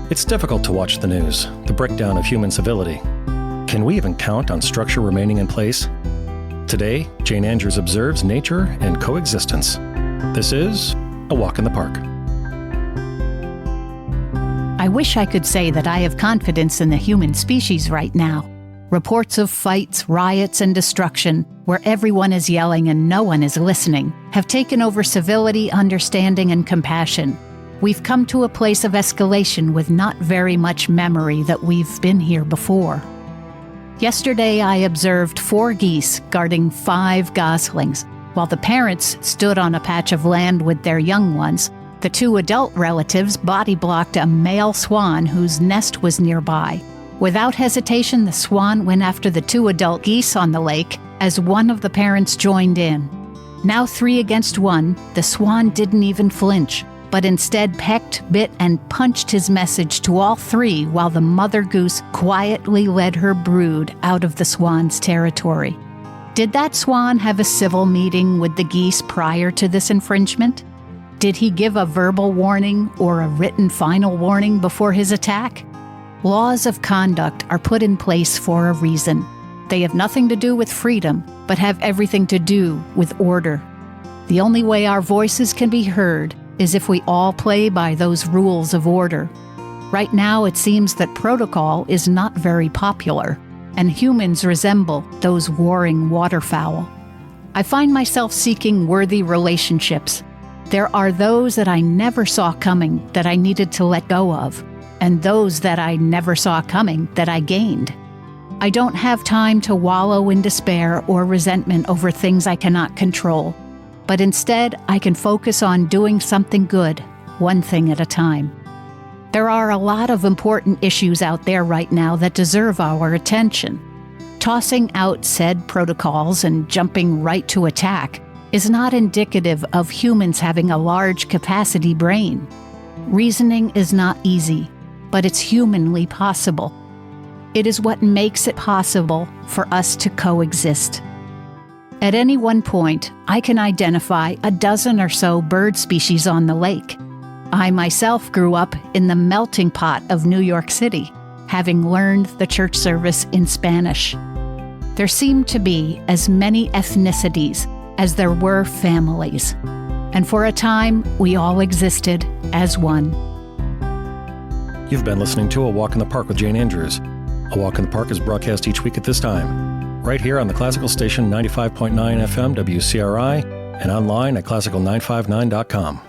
It's difficult to watch the news, the breakdown of human civility. Can we even count on structure remaining in place? Today, Jane Andrews observes nature and coexistence. This is A Walk in the Park. I wish I could say that I have confidence in the human species right now. Reports of fights, riots, and destruction, where everyone is yelling and no one is listening, have taken over civility, understanding, and compassion. We've come to a place of escalation with not very much memory that we've been here before. Yesterday, I observed 4 geese guarding 5 goslings. While the parents stood on a patch of land with their young ones, the 2 adult relatives body-blocked a male swan whose nest was nearby. Without hesitation, the swan went after the 2 adult geese on the lake as one of the parents joined in. Now 3 against 1, the swan didn't even flinch, but instead pecked, bit, and punched his message to all 3 while the mother goose quietly led her brood out of the swan's territory. Did that swan have a civil meeting with the geese prior to this infringement? Did he give a verbal warning or a written final warning before his attack? Laws of conduct are put in place for a reason. They have nothing to do with freedom, but have everything to do with order. The only way our voices can be heard is if we all play by those rules of order. Right now, it seems that protocol is not very popular, and humans resemble those warring waterfowl. I find myself seeking worthy relationships. There are those that I never saw coming that I needed to let go of, and those that I never saw coming that I gained. I don't have time to wallow in despair or resentment over things I cannot control, but instead I can focus on doing something good, one thing at a time. There are a lot of important issues out there right now that deserve our attention. Tossing out said protocols and jumping right to attack is not indicative of humans having a large capacity brain. Reasoning is not easy, but it's humanly possible. It is what makes it possible for us to coexist. At any one point, I can identify a dozen or so bird species on the lake. I myself grew up in the melting pot of New York City, having learned the church service in Spanish. There seemed to be as many ethnicities as there were families, and for a time, we all existed as one. You've been listening to A Walk in the Park with Jane Andrews. A Walk in the Park is broadcast each week at this time, right here on the classical station 95.9 FM WCRI and online at classical959.com.